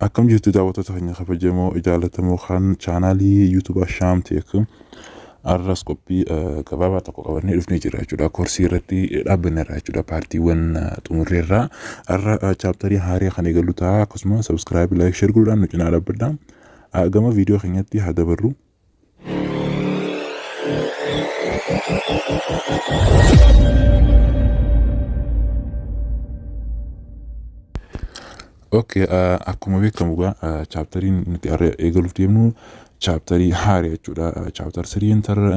أكم جرت دعوة تهني خبجمو إجالة موخان شانالي يوتيوب الشام تيكم الرأس كوبي كبابا تقو قبرني رفني جرا جدا كورسي رتي رابنا را جدا بارتي ون تمريرا الرأ شابتري هاري خاني قلو تا كسما سبسكرايب لايك شير قلو نجنا على بدام أقام فيديو خنيتي هذا برو اوكي akkuma beekamu gaa chapteriin nuti eegaluuf deemnu chapterii haaraa jechuudha. Chapter 3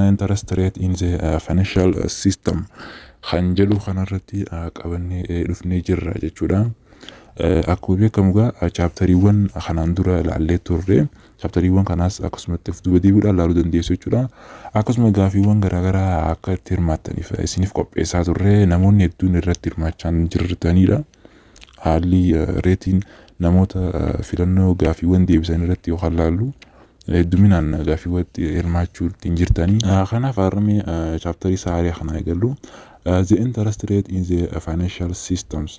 interest rate in the financial system kan jedhu kanarratti qabannee dhufnee jirra jechuudha. Akkuma beekamu gaa chapteriiwwan kanaan dura ilaallee turre chapteriiwwan kanaas akkasumatti duuba deebi'uudhaan ilaaluu dandeessu jechuudha. Akkasuma gaafiiwwan garaagaraa akka itti hirmaattaniif isiniif qopheessaa turre namoonni hedduun irratti hirmaachaa jirtanidha. haalli reetiin namoota filannoo gaafiiwwan deebisan irratti yoo halaallu hedduminaan gaafiiwwan hirmaachuu ittiin jirtanii kanaaf har'amee chapterii saarii kana eegallu the interest rate in the financial systems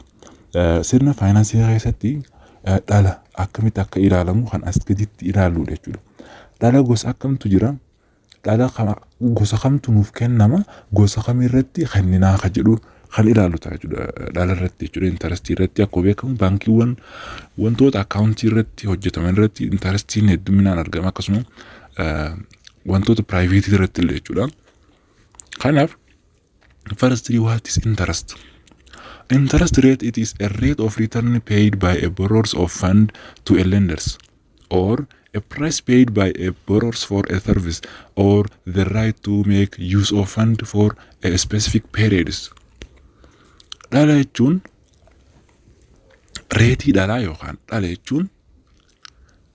sirna faayinaansii keessatti dhala akkamitti akka ilaalamu kan as gaditti ilaallu jechuudha. Dhala gosa akkamtu jira? Dhala gosa kamtu nuuf kennama? Gosa kamirratti kenninaa ka jedhu kan ilaalu ta'a jechuudha. Dhala irratti jechuudha interest irratti akkuma beekamu baankiiwwan wantoota akkaawuntii irratti hojjetaman irratti interestiin hedduminaan argama akkasuma wantoota private irratti illee jechuudha. Kanaaf firstly what is interest? Interest rate it is a rate of return paid by a borrowers of fund to a lenders or a price paid by a borrowers for a service or the right to make use of fund for a specific periods. Dhala jechuun reetii dhalaa yookaan dhala jechuun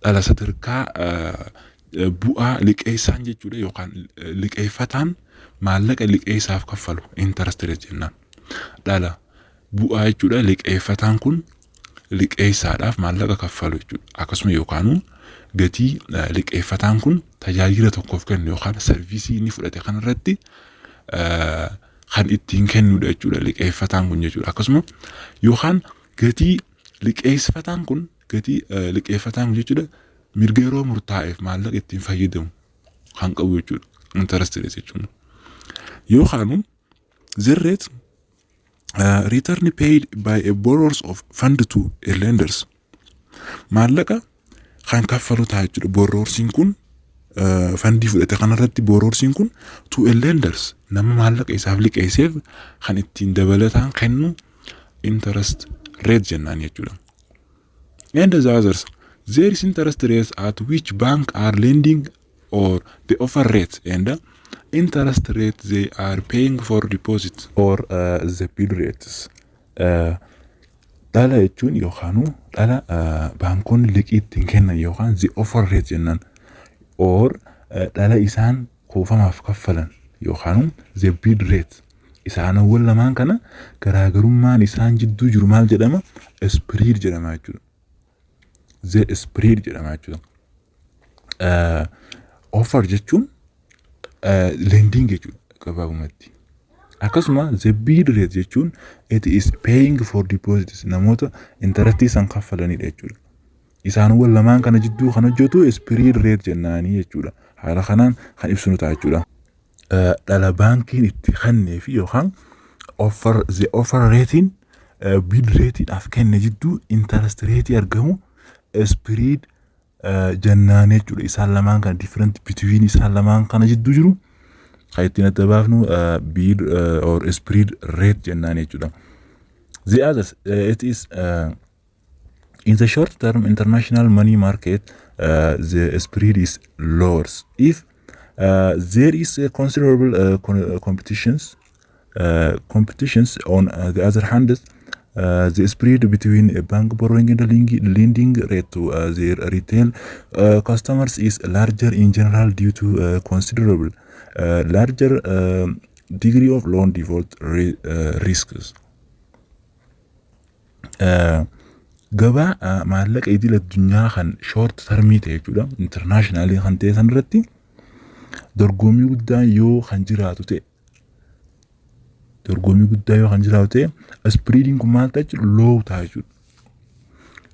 dhala sadarkaa bu'aa liqeessaan jechuudha yookaan liqeeffataan maallaqa liqeessaaf kaffalu interest rate jennaan. Dhala bu'aa jechuudha liqeeffataan kun liqeessaadhaaf maallaqa kaffalu jechuudha. Akkasuma yookaanuu gatii liqeeffataan kun tajaajila tokkoof kennu yookaan sarviisii inni fudhate kanarratti kan ittiin kennudha jechuudha liqeeffataan kun jechuudha. Akkasuma yookaan gatii liqeeffataan kun jechuudha mirga yeroo murtaa'eef maallaqa ittiin fayyadamu kan qabu jechuudha interest rate jechuudha. Yookaan the rate return paid by a borrowers of fund to a lenders maallaqa kan kaffalu ta'a jechuudha. Borrowersiin kun fandii fudhate kanarratti borrowersiin kun to a lenders nama maallaqa isaaf liqeesseef kan ittiin dabalataan kennu interest rate jennaan jechuudha. And the others there is interest rates at which bank are lending or the offer rate and the interest rate they are paying for deposit or the bill rates. Dhala jechuun yookaanuu dhala baankonni liqii ittiin kennan yookaan the offer rate jennaan or dhala isaan kuufamaaf kaffalan yookaanuu the bill rate. Isaanowwan lamaan kana garaagarummaan isaan jidduu jiru maal jedhama? Spread jedhama jechuudha. The spread jedhama jechuudha. Offer jechuun lending jechuudha gabaabumatti. Akkasuma the bill rate jechuun it is paying for deposits namoota interest isaan kaffalanidha jechuudha. Isaanowwan lamaan kana jidduu kan hojjetu spread rate jennaanii jechuudha. Haala kanaan kan ibsinu ta'a jechuudha. Dhala baankiin itti kenneef yookaan the offer ratein bill rateidhaaf kenne jidduu interest rate argamu spread jennaanii jechuudha. Isaan lamaan kana different between isaan lamaan kana jidduu jiru kan ittiin adda baafnu bill or spread rate jennaanii jechuudha. The others it is in the short term international money market the spread is lower if there is a considerable competitions on the other hand the spread between a bank borrowing and lending rate to their retail customers is larger in general due to considerable larger degree of loan default risks. Gabaa maallaqa idil addunyaa kan short termii ta'e jechuudha internationally kan ta'e san irratti dorgommii guddaa yoo kan jiraatu ta'e spreading kun maal ta'a jechuudha low ta'a jechuudha.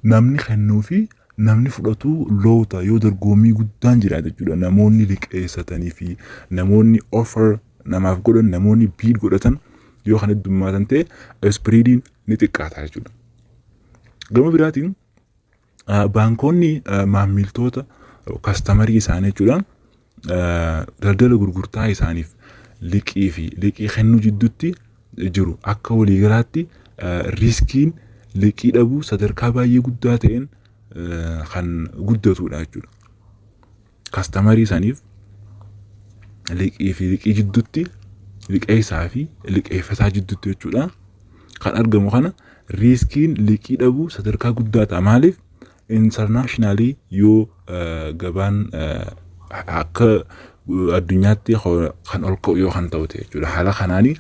Namni kennuu fi namni fudhatu loota yoo dorgommii guddaan jira jechuudha. Namoonni liqeessatanii fi namoonni offer namaaf godhan namoonni bid godhatan yoo kan heddummaatan ta'e spreediin ni xiqqaata jechuudha. Gama biraatiin baankonni maamiltoota kaastamarii isaanii jechuudha daldala gurgurtaa isaaniif liqii kennuu jidduutti jiru akka waliigalaatti riskiin liqii dhabuu sadarkaa baay'ee guddaa ta'een kan guddatudha jechuudha. Kaastamarii isaaniif liqii jidduutti liqeessaa fi liqeeffataa jidduutti jechuudha. Kan argamu kana riskiin liqii dhabuu sadarkaa guddaa ta'a. Maaliif internationally yoo gabaan akka addunyaatti kan ol ka'u yoo kan ta'u jechuudha. Haala kanaanii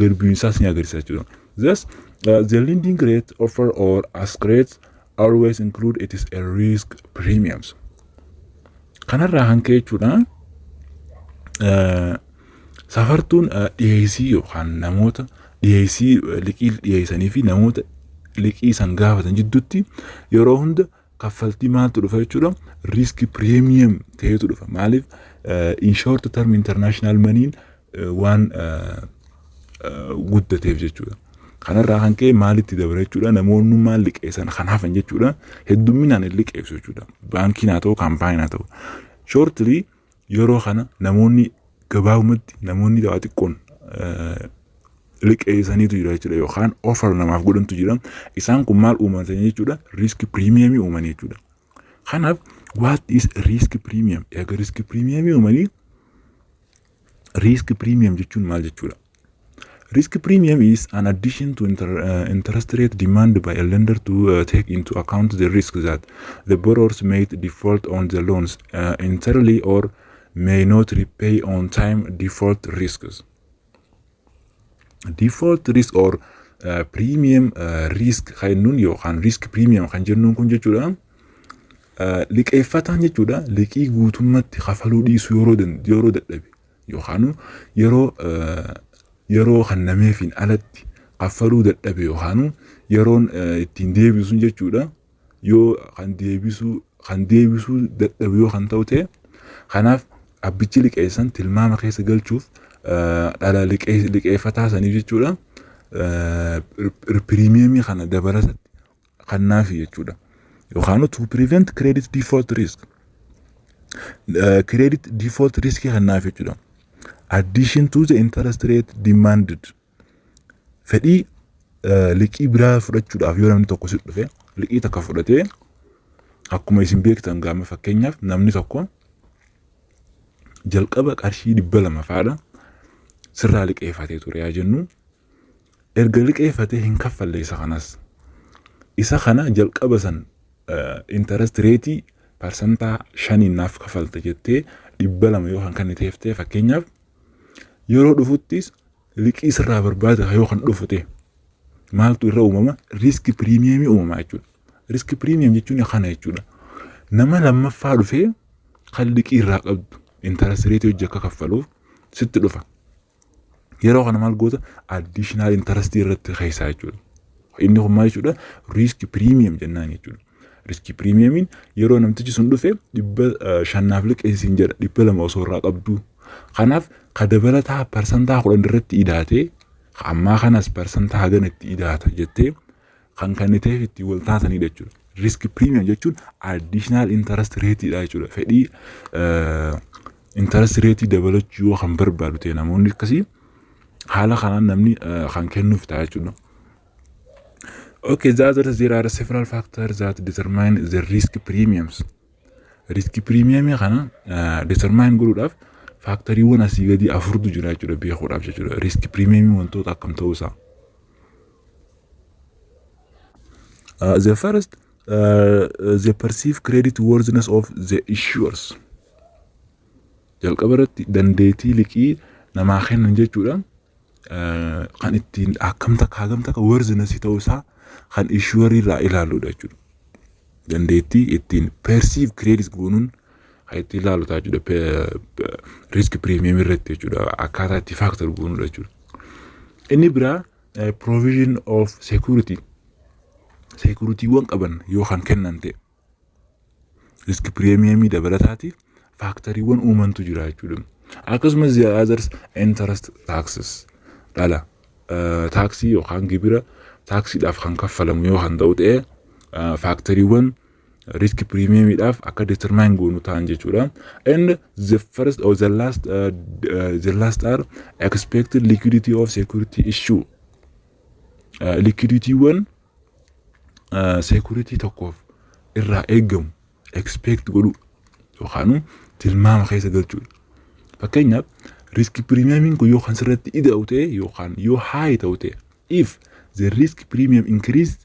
garbiinsaas ni agarsiisa jechuudha. Thus, the lending rate offer or ask rates always include it is a risk premiums. Kanarraa kan ka'e jechuudha. Safartuun dhiyeessii yookaan namoota dhiyeessii liqii dhiyeessanii fi namoota liqii san gaafatan jidduutti yeroo hunda kaffaltii maaltu dhufa jechuudha. Risk premium ta'etu dhufa. Maaliif in short term international money waan guddateef jechuudha. Kanarraa kan ka'e maalitti dabala jechuudha. Namoonni maal liqeessan kan hafan jechuudha. Heddumminaan liqeessu jechuudha. Baankiin haa ta'u kaampaaniin haa ta'u. Shortly yeroo kana namoonni gabaabumatti namoonni waa xiqqoon liqeessaniitu jira jechuudha yookaan offer namaaf godhantu jira. Isaan kun maal uumatan jechuudha? Risk premium uumanii jechuudha. Kanaaf what is risk premium? Egaa risk premium uumanii risk premium jechuun maal jechuudha? Risk premium is an addition to interest rate demanded by a lender to take into account the risk that the borrowers may default on the loans entirely or may not repay on time. Default risks. Default risk or premium risk kainuun yookaan risk premium kan jennuun kun jechuudha. Liqeeffataan jechuudha liqii guutummatti kafaluu dhiisuu yeroo dadhabe yookaan yeroo kennameefiin alatti kafaluu dadhabe yookaan yeroon ittiin deebisuun jechuudha. Yoo kan deebisuu dadhabe yoo kan ta'u ta'e kanaaf abbichi liqeessan tilmaama keessa galchuuf dhala liqeeffataa saniif jechuudha. Premiumii kana dabalatatti kannaafi jechuudha. Yookaan to prevent credit default risk. Credit default risk kannaafi jechuudha. Addition to the interest rate demanded. Fedhii liqii biraa fudhachuudhaaf yoo namni tokko si dhufe liqii takka fudhatee akkuma isin beektan gaama fakkeenyaaf namni tokko jalqaba qarshii 200 faadha sirraa liqeeffatee ture yaa jennu erga liqeeffatee hin kaffalle isa kana jalqaba san interest rate percentaa 5 naaf kaffalta jettee 200 yoo kan kenniteeftee fakkeenyaaf yeroo dhufuttis liqii sirraa barbaada yoo kan dhufute maaltu irra uumama risk premium uumama jechuudha. Risk premium jechuun kana jechuudha. Nama lammaffaa dhufee kan liqii irraa qabdu interest rate hojii akka kaffaluuf sitti dhufa. Yeroo kana maal goota additional interest irratti keessaa jechuudha. Inni kun maal jechuudha risk premium jennaan jechuudha. Risk premiumin yeroo namtichi sun dhufe 500 liqeessiin jedha 200 osoo irraa qabdu. Kanaaf kadabalataa percentaa 10 irratti idaatee ammaa kanas percentaa haganatti idaata jettee kan kanniteef itti wal taatanii jechuudha. Risk premium jechuun additional interest rate dha jechuudha. Fedhii interest rate dabalachuu yoo kan barbaadu ta'e namoonni akkasii haala kanaan namni kan kennuuf ta'a jechuudha. Okay, there are several factors that determine the risk premiums. Risk premium kana determine godhuudhaaf faaktoriiwwan asii gadi afurtu jira jechuudha beekuudhaaf jechuudha. Risk premium wantoota akkam ta'uu isaa. The first, the perceived credit worthiness of the issuers. Jalqaba irratti dandeettii liqii namaa kennan jechuudha. Kan ittiin akkamta worthiness ta'uu isaa kan issuer irraa ilaaluudha jechuudha. Dandeettii ittiin perceived credit goonuun kan ittiin ilaalu ta'a jechuudha. Risk premium irratti jechuudha. Akkaataa itti factor goonuudha jechuudha. Inni biraa provision of security. Security wan qaban yoo kan kennan ta'e. risk premium dabalataatiif faaktoriiwwan uumantu jira jechuudha. Akkasumas the others interest taxes dhala taaksii yookaan gibira taaksiidhaaf kan kaffalamu yoo kan ta'u ta'e faaktoriiwwan risk premiumidhaaf akka determine goonu ta'an jechuudha. And the first or the last are expected liquidity of security issue. Liquidity one security tokkoof irraa eegamu expect godhu yookaan tilmaama keessa galchuudha. Fakkeenyaaf risk premium kun yoo kan sirratti ida'u ta'e yookaan yoo high ta'u ta'e if the risk premium increased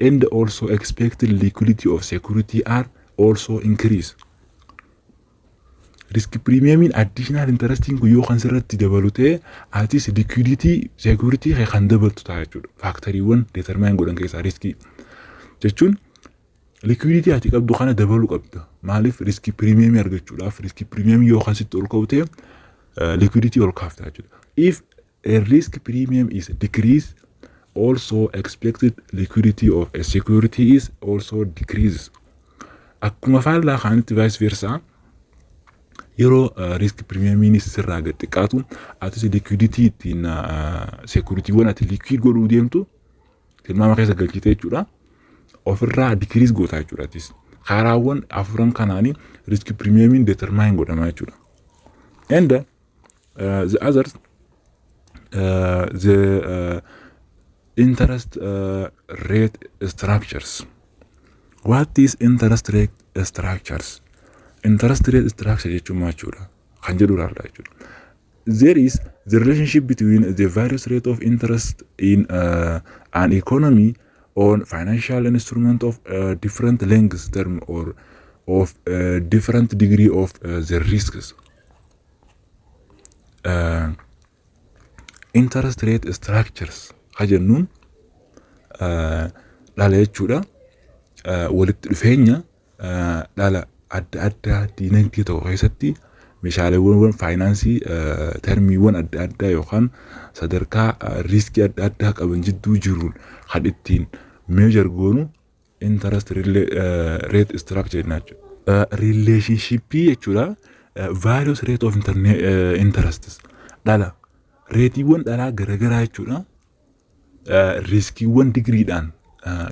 and also expected liquidity of security are also increase. Risk premium additional interest kun yoo kan sirratti dabalu ta'e atis liquidity security kan dabaltu ta'a jechuudha. Faaktoriiwwan determine godhan keessaa riskii jechuun liquidity ati qabdu kana dabaluu qabda. Maaliif risk premium argachuudhaaf risk premium yoo kan sitti ol ka'u ta'e liquidity ol kaafta jechuudha. If a risk premium is decreased, also expected liquidity of a security is also decreases. Akkuma faallaa kaanitti vice versa yeroo risk premium sirraa gad xiqqaatu atis liquidity ittiin security wan ati liquid godhuu deemtu tilmaama keessa galchite jechuudha. Ofirraa decrease goota jechuudha. Atis karaawwan afuran kanaanii risk premium determine godhama jechuudha. And the others the interest rate structures. What is interest rate structures? Interest rate structure jechuun jechuudha. Kan jedhu raarraa jechuudha. There is the relationship between the various rate of interest in an economy on financial instrument of different length term or of different degree of the risks. Interest rate structures hajennuun dhala jechuudha. Walitti dhufeenya dhala adda addaa diinagdee tokko keessatti meeshaaleewwan faayinaansii termiiwwan adda addaa yookaan sadarkaa riskii adda addaa qaban jidduu jiruun kan ittiin measure goonu interest rate structure jechuudha. Relationship jechuudha. Various rate of interests dhala reetiiwwan dhalaa garagaraa jechuudha. Riskiiwwan digriidhaan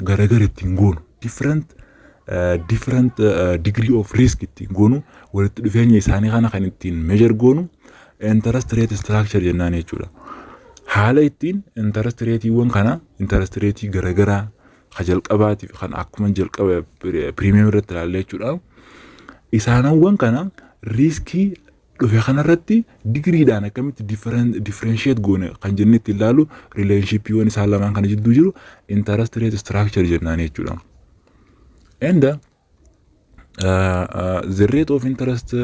garagara ittiin goonu different degree of risk ittiin goonu walitti dhufeenya isaanii kana kan ittiin measure goonu interest rate structure jennaan jechuudha. Haala ittiin interest rateewwan kana interest rate garagaraa kan jalqabaatiif kan akkuma jalqaba premium irratti ilaalle jechuudha. Isaanawwan kana riskii dhufe kanarratti digriidhaan akkamitti differentiate goone kan jennetti ilaalu relationship waan isaan lamaan kana jidduu jiru interest rate structure jennaan jechuudha. And the rate of interest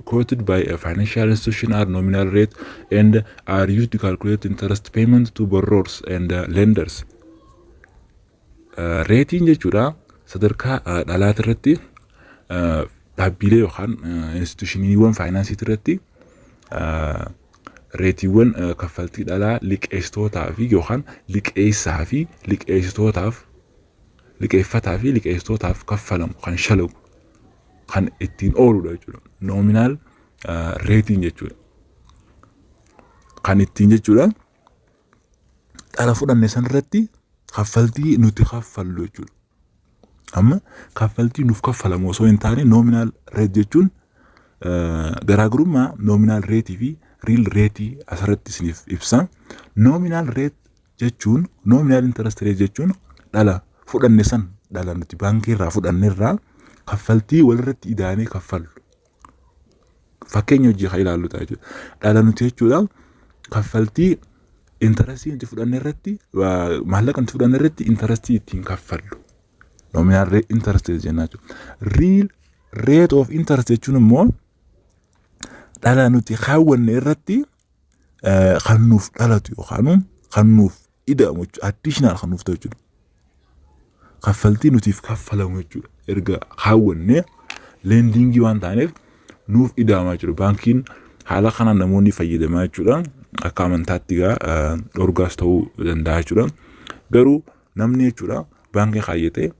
quoted by a financial institution are nominal rate and are used to calculate interest payment to borrowers and lenders. Rating jechuudha sadarkaa dhalaata irratti dhaabbilee yookaan institutioniiwwan faayinaansii irratti reetiiwwan kaffaltii dhalaa liqeessitootaa fi yookaan liqeessaa fi liqeessitootaaf kaffalamu kan shalagu kan ittiin ooludha jechuudha. Nominal rating jechuudha. Kan ittiin jechuudha dhala fudhanne san irratti kaffaltii nuti kaffallu jechuudha. Amma kaffaltii nuuf kaffalamu osoo hin taane nominal rate jechuun garaagarummaa nominal rate fi real rate asirratti isiniif ibsa. Nominal rate jechuun nominal interest rate jechuun dhala fudhanne san dhala nuti baankii irraa fudhanne irraa kaffaltii walirratti idaanee kaffallu. Fakkeenya hojii haa ilaallu ta'a jechuudha. Dhala nuti jechuudha kaffaltii interest nuti fudhanne irratti maallaqa nuti fudhanne irratti interest ittiin kaffallu. Nominal rate interest jennaan jechuudha. Real rate of interest jechuun immoo dhala nuti kaawwanne irratti kan nuuf dhalatu yookaan kan nuuf ida'amu additional kan nuuf ta'u jechuudha. Kaffaltii nutiif kaffalamu jechuudha. Erga kaawwanne lendingii waan taaneef nuuf ida'ama jechuudha. Baankiin haala kanaan namoonni fayyadamaa jechuudha. Akka amantaatti dhorgaas ta'uu danda'a jechuudha. Garuu namni jechuudha baankii kaayyatee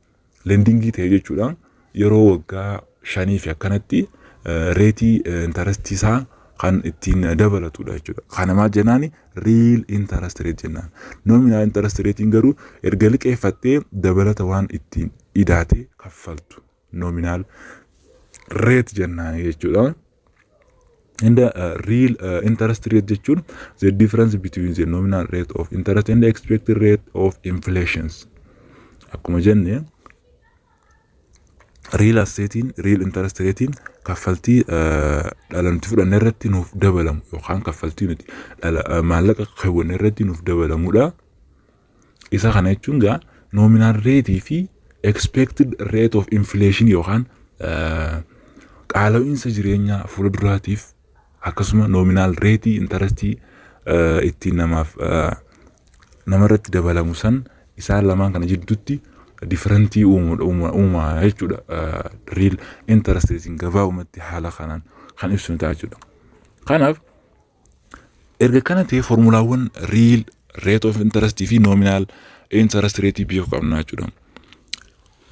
lendingii ta'e jechuudha. yeroo waggaa 5 fi akkanatti reetii interest isaa kan ittiin dabalatudha jechuudha. Kana maal jennaani real interest rate jennaan. Nominal interest rate garuu erga liqeeffattee dabalata waan ittiin idaate kaffaltu nominal rate jennaan jechuudha. And the real interest rate jechuun the difference between the nominal rate of interest and the expected rate of inflations. Akkuma jenne real assetiin real interest ratein kaffaltii dhala nuti fudhanne irratti nuuf dabalamu yookaan kaffaltii nuti maallaqa kaawwanne irratti nuuf dabalamudha. Isa kana jechuun gaa nominal rate fi expected rate of inflation yookaan qaala'insa jireenyaa fuula duraatiif akkasuma nominal rate interestii ittiin namarratti dabalamu san isaan lamaan kana jidduutti differentii uumaa jechuudha. Real interest rate gabaabumatti haala kanaan kan ibsinu ta'a jechuudha. Kanaaf erga kana ta'e formulaawwan real rate of interest fi nominal interest rate beekuu qabna jechuudha.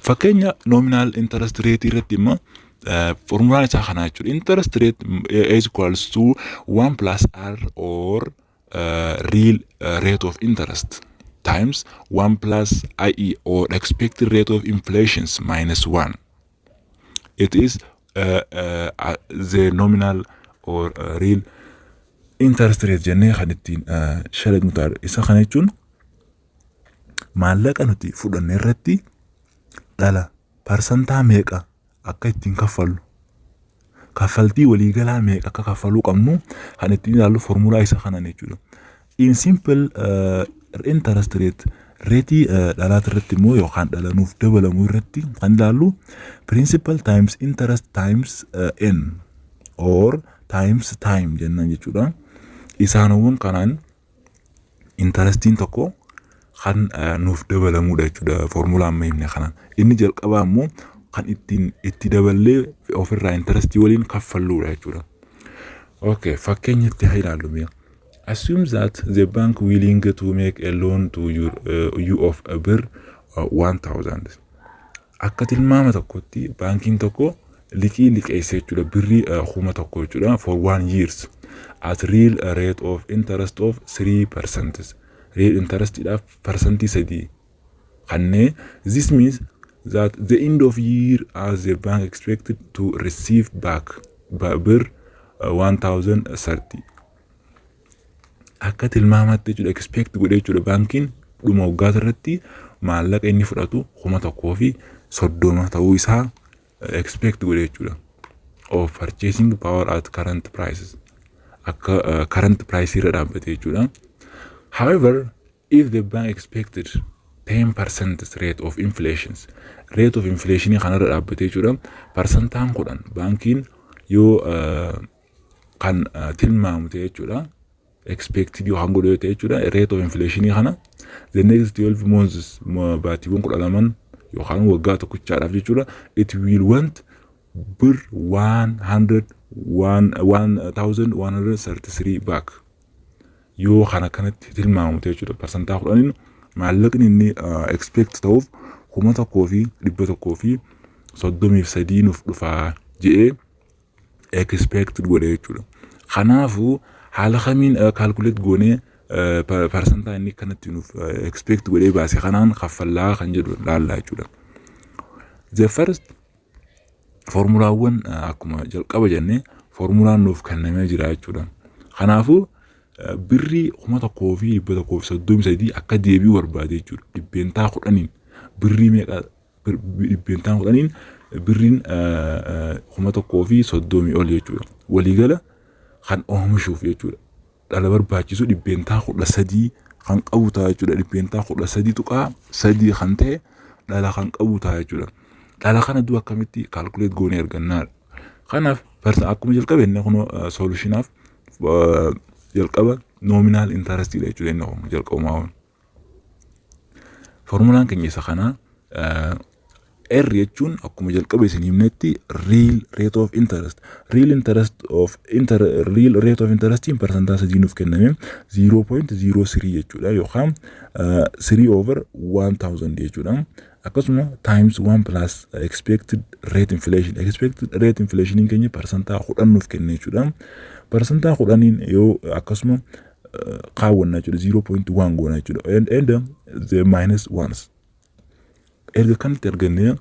Fakkeenya nominal interest rate irratti immoo formulaan isaa kana jechuudha. Interest rate is equals to 1 plus r or real rate of interest times 1 plus IE or expected rate of inflations minus 1. It is the nominal or real interest rate jennee kan ittiin shalagu ta'a. Isa kana jechuun maallaqa nuti fudhanne irratti dhala parsantaa meeqa akka ittiin kaffallu kaffaltii waliigalaa meeqa akka kaffaluu qabnu kan ittiin ilaallu formulaa isa kanaan jechuudha. In simple interest rate reetii dhalaat irratti immoo yookaan dhala nuuf dabalamu irratti kan ilaallu principal times interest times n or times time jennaan jechuudha. Isaanowwan kanaan interestiin tokko kan nuuf dabalamudha jechuudha formulaa amma himne kanaan. Inni jalqabaa immoo kan itti daballee ofirraa interestii waliin kaffalluudha jechuudha. Okay, fakkeenya itti haa ilaallu mee. Assume that the bank willing to make a loan to you of a bir 1,000. Akka tilmaama tokkotti bankiin tokko liqii liqeessee jechuudha birrii 1,000 jechuudha for 1 years at real rate of interest of 3%. Real interest idhaaf percentii 3 kannee. This means that the end of year as the bank expected to receive back bir 1,030. Akka tilmaamatti jechuudha expect godhee jechuudha bankiin dhuma waggaa irratti maallaqa inni fudhatu 130 ta'uu isaa expect godhee jechuudha. Of purchasing power at current prices. Akka current price irra dhaabbate jechuudha. However, if the bank expected 10% rate of inflations, rate of inflation kanarra dhaabbate jechuudha. Parsantaan 10 bankiin yoo kan tilmaamte jechuudha. Expected yoo hango dhoyte jechuudha rate of inflation kana the next 12 months baatiiwwan 12 yookaan waggaa tokkochaadhaaf jechuudha it will want bir 1,133 back yoo kana kanatti tilmaamte jechuudha. Parsantaa 10 maallaqni inni expect ta'uuf 1,133 nuuf dhufaa jedhee expect godhe jechuudha. Kanaafuu haala kamiin calculate goonee percentage inni kanatti nuuf expect godhee baasee kanaan kaffallaa kan jedhu laallaa jechuudha. The first formulaawwan akkuma jalqaba jennee formulaan nuuf kennamee jira jechuudha. Kanaafuu birrii 1,133 akka deebi'u barbaade jechuudha. Dhibbeentaa 10 birrii meeqa dhibbeentaa 10 birriin 1,130 ol jechuudha. Waliigala kan oomishuuf jechuudha. Dhala barbaachisu dhibbeentaa 13 kan qabu ta'a jechuudha. Dhibbeentaa 13 tuqaa 3 kan ta'e dhala kan qabu ta'a jechuudha. Dhala kana duu akkamitti calculate goonee argannaadha. Kanaaf akkuma jalqabenne kun solutionaaf jalqaba nominal interest jechuudha inni jalqabumaa. Formulaan keenya isa kana R jechuun akkuma jalqaba isin himnetti real rate of interest. Real rate of interest in percentage nuuf kenname 0.03 jechuudha yookaan 3/1000 jechuudha. akkasuma times 1 plus expected rate inflation in keenya percentaa 10 nuuf kenne jechuudha. Percentaa 10 yoo akkasuma kaawwanna jechuudha 0.1 goona jechuudha. And the minus ones erga kanatti arganne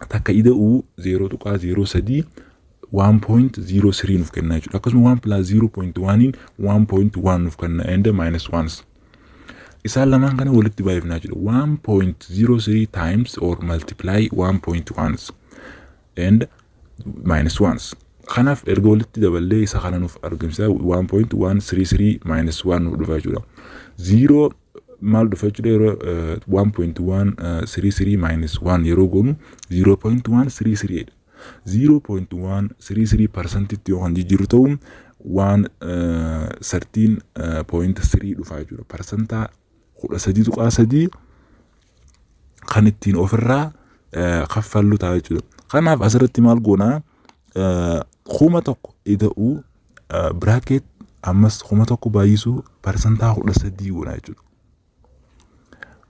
takka ida'uu 0.03 1.03 nuuf kenna jechuudha. Akkasuma 1 plus 0.1 in 1.1 nuuf kenna and minus ones. Isaan lamaan kana walitti baay'ifnaa jechuudha. 1.03 times or multiply 1.1 and minus ones. Kanaaf erga walitti daballee isa kana nuuf argamsiisa 1.133 minus 1 nuuf dhufa jechuudha. 0 maal dhufa jechuudha 1.133 minus 1 yeroo goonu 0.133 0.133% itti yoo kan jijjiiru ta'u 13.3 dhufa jechuudha. Percentaa 13.3 kan ittiin ofirraa kaffallu ta'a jechuudha. Kanaaf asirratti maal goonaa kuma tokko ida'uu bracket ammas kuma tokko baay'isuu percentaa 13 goona jechuudha.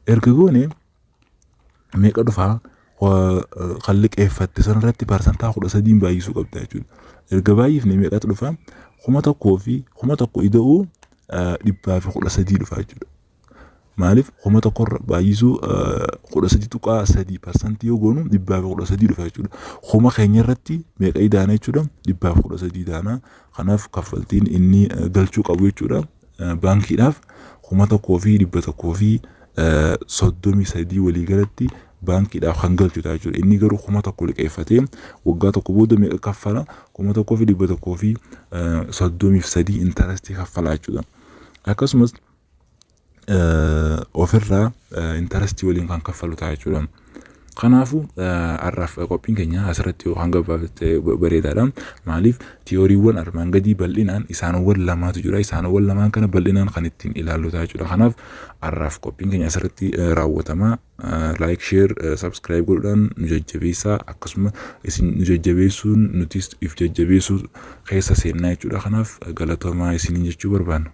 Erga goone meeqa dhufaa kan liqeeffatte sanarratti percentaa 13 baay'isuu qabda jechuudha. Erga baay'ifne meeqatu dhufaa kuma tokko ida'uu 113 dhufaa jechuudha. Maaliif kuma tokko baay'isuu 13.3% yoo goonu 113 dhufa jechuudha. Kuma keenya irratti meeqa idaana jechuudha 113 idaana. Kanaaf kaffaltiin inni galchuu qabu jechuudha. Baankiidhaaf kuma tokkoo fi 133 walii galatti baankiidhaaf kan galchu ta'a jechuudha. Inni garuu kuma tokko liqeeffatee waggaa tokko booda meeqa kaffala kuma tokkoo fi 133 intarestii kaffalaa jechuudha. Akkasumas ofirraa intarestii waliin kan kaffalu ta'a jechuudha. Kanaafuu arraaf qophiin keenya asirratti hanga baafate bareedaadha. Maaliif tiyooriiwwan armaan gadii bal'inaan isaanowwan lamaatu jira. Isaanowwan lamaan kana bal'inaan kan ittiin ilaallu ta'a jechuudha. Kanaaf arraaf qophiin keenya asirratti raawwatama. Like, share, subscribe godhuudhaan nu jajjabeessaa. Akkasuma isin nu jajjabeessuun nutis if jajjabeessuu keessa seennaa jechuudha. Kanaaf galatoomaa isiniin jechuu barbaanna.